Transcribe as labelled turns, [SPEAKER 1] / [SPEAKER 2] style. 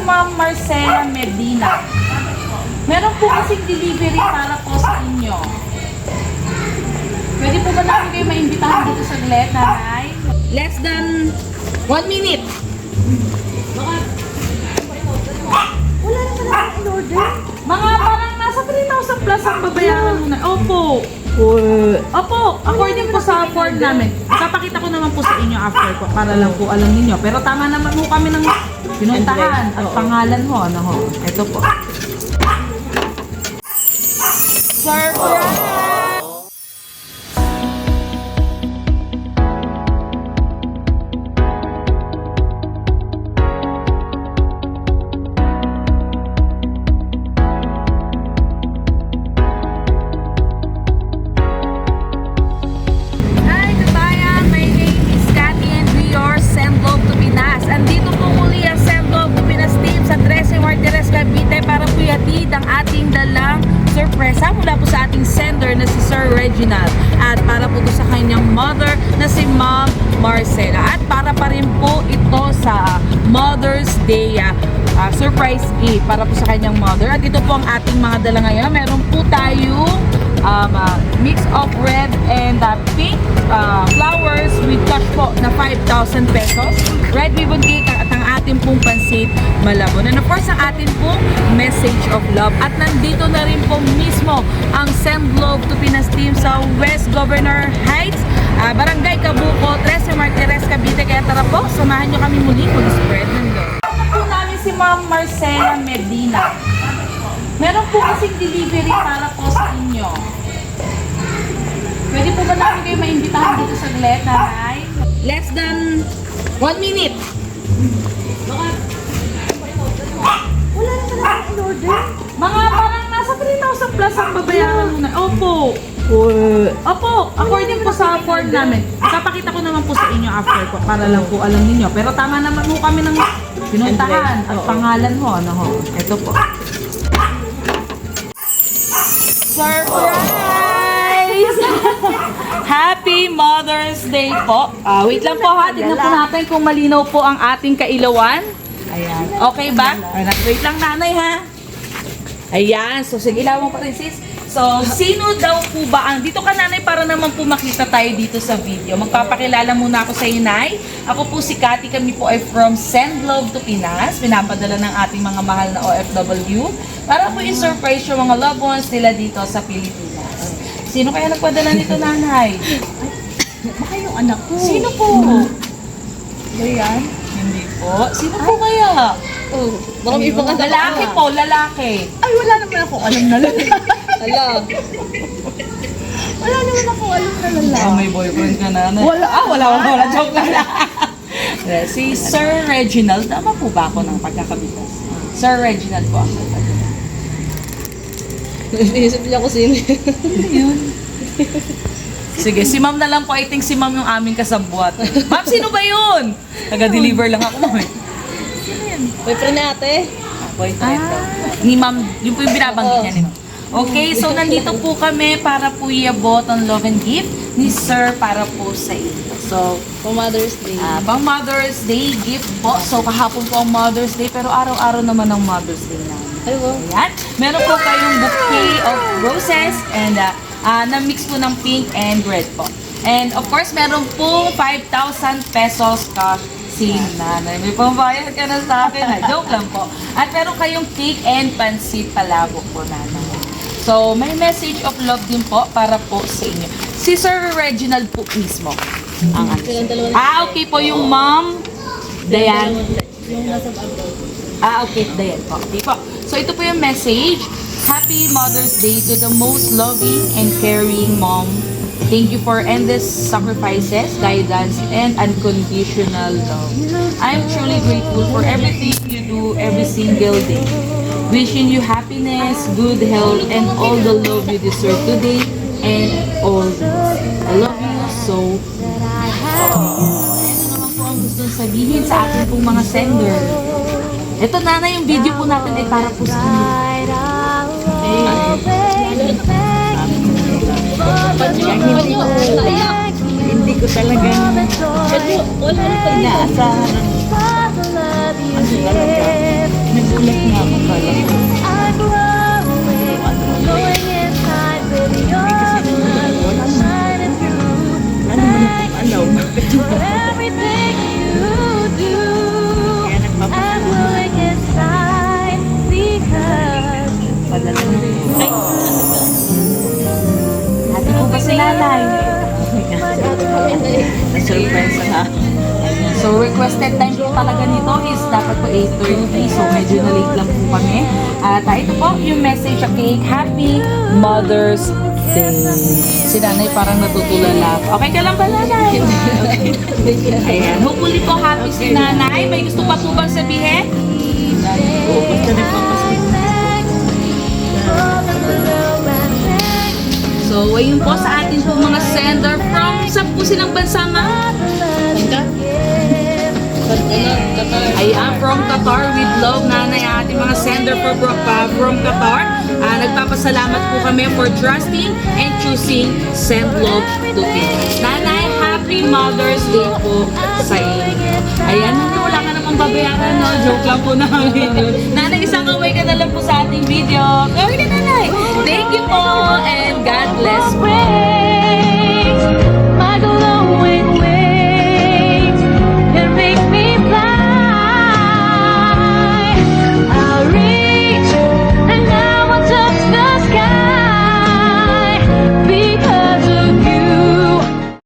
[SPEAKER 1] Ma'am Marcela Medina. Meron po kasing delivery para po sa inyo. Pwede po ba namin kayo maimbitahan dito sa saglit, nanay? Less than 1 minute.
[SPEAKER 2] Wala naman na in order.
[SPEAKER 1] Mga parang nasa 3,000 plus ang babayaran mo na. Opo. Opo, according po sa form namin. Papakita ko naman po sa inyo after po para lang po alam niyo. Pero tama naman po kami ng pinuntahan at pangalan mo. Ano ho? Ito po. Surprise! Ang ating dalang sorpresa mula po sa ating sender na si Sir Reginald at para po sa kanyang mother na si Ma'am Marcela at para pa rin po ito sa Mother's Day surprise gift para po sa kanyang mother at ito po ang ating mga dala ngayon. Meron po tayong mix of red and pink flowers with cash po na 5,000 pesos, red ribbon cake at ang ating pong pansit malabon. And of course, ang ating pong message of love. At nandito na rin po mismo ang Send Love to Pinas team sa West Governor Heights, Barangay Cabuco, 13 Martires, Cavite. Kaya tara po, samahan nyo kami muli mag-spread ng love. Ano po namin si Ma'am Marcela Medina. Meron po kasing delivery para po sa inyo. Pwede po ba namin kayo maimbitahan dito sa saglit, nanay? Less than 1 minute.
[SPEAKER 2] Wala naman na in order.
[SPEAKER 1] Mga parang nasa 3,000 plus ang babayaran mo na. Opo. Opo, according po sa form namin. Papakita ko naman po sa inyo after po para lang po alam niyo. Pero tama naman po kami ng pinuntahan at pangalan mo. Ano ho? Ito po. Surprise! Happy Mother's Day po. Wait lang po ha. Tignan po natin kung malinaw po ang ating kailawan. Ayan. Okay ba? Wait lang nanay ha. Ayan. So sige, ilawan pa rin sis. So, sino daw po ba ang... Dito ka nanay para naman po makita tayo dito sa video. Magpapakilala muna ako sa inay. Ako po si Cathy. Kami po ay from Send Love to Pinas. Pinapadala ng ating mga mahal na OFW. Para po i-surprise yung mga loved ones nila dito sa Pilipinas. Sino kaya nagpadala nito nanay?
[SPEAKER 2] Baka yung anak ko.
[SPEAKER 1] Sino po? Ayan. Hindi po. Sino po kaya?
[SPEAKER 2] Baka may ibang anak
[SPEAKER 1] Lalaki
[SPEAKER 2] ko.
[SPEAKER 1] po, lalaki.
[SPEAKER 2] Ay, wala naman ako alam na lalaki.
[SPEAKER 3] Ala.
[SPEAKER 2] Wala naman ako alam na lalaki.
[SPEAKER 1] May boyfriend ka na.
[SPEAKER 2] Wala.
[SPEAKER 1] Joke lang. Si Sir Reginald, tama po ba ako ng pagkakabitas? Sir Reginald po ako.
[SPEAKER 3] Iisip niya ko sino.
[SPEAKER 1] Yun. Sige, si ma'am na lang po. I think si ma'am yung aming kasabwat. Ma'am, sino ba yun? Taga-deliver lang ako.
[SPEAKER 3] Boyfriend na ate.
[SPEAKER 1] Boyfriend daw. Ni ma'am, yun po yung binabanggit niya ni ma'am. Okay, so nandito po kami para po iabot ang love and gift ni Sir para po sa inyo. So,
[SPEAKER 3] For Mother's Day.
[SPEAKER 1] pang Mother's Day gift po. So, kahapon po ang Mother's Day, pero araw-araw naman ang Mother's Day namin.
[SPEAKER 3] Ay, wow.
[SPEAKER 1] Ayan. Meron po kayong bouquet of roses and na-mix po ng pink and red po. And of course, meron po 5,000 pesos cash si nanay. May pambayad ka na sa akin. Joke lang po. At meron kayong cake and pansit palabok po nanay. So, may message of love din po para po sa inyo. Si Sir Reginald po mismo. Ang okay po yung ma'am. Dayan.
[SPEAKER 3] Yung nasa abroad.
[SPEAKER 1] Okay, Dayan po. Okay po. So, ito po yung message. Happy Mother's Day to the most loving and caring mom. Thank you for endless sacrifices, guidance, and unconditional love. I'm truly grateful for everything you do every single day. Wishing you happiness, good health, and all the love you deserve today and always. I love you so much. Ano naman po ang gusto sabihin sa ating pong mga sender? Ito nanay, yung video po natin ay para po sa inyo.
[SPEAKER 2] Hindi ko talaga inaasahan. Ano talaga.
[SPEAKER 1] Nagulat nga ako pala.
[SPEAKER 2] I'm glowing, glowing inside with your love shining through. Thanks for everything you do. I'm glowing inside because
[SPEAKER 1] Happy po ba si nanay? Na-surprise ha. So, requested time po talaga nito is dapat po 8:30. So, medyo na-late lang po kami. At ito po yung message sa cake. Happy Mother's Day. Si nanay parang natutulala. Okay ka lang ba, nanay? Ayan. Hopefully po happy si nanay. May gusto pa po bang sabihin? Oo, basta rin po. So, ayun po sa atin po mga sender from saan po silang bansa nga? Ayan, from Qatar with love, nanay, ating mga sender from Qatar. Nagpapasalamat po kami for trusting and choosing send love to kids. Nanay, happy Mother's Day po sa inyo. Ayan, nanay, wala ka namang babayaran, no? Joke lang po namin yun. Nanay, isang away ka na lang po sa ating video. Gawin ka na,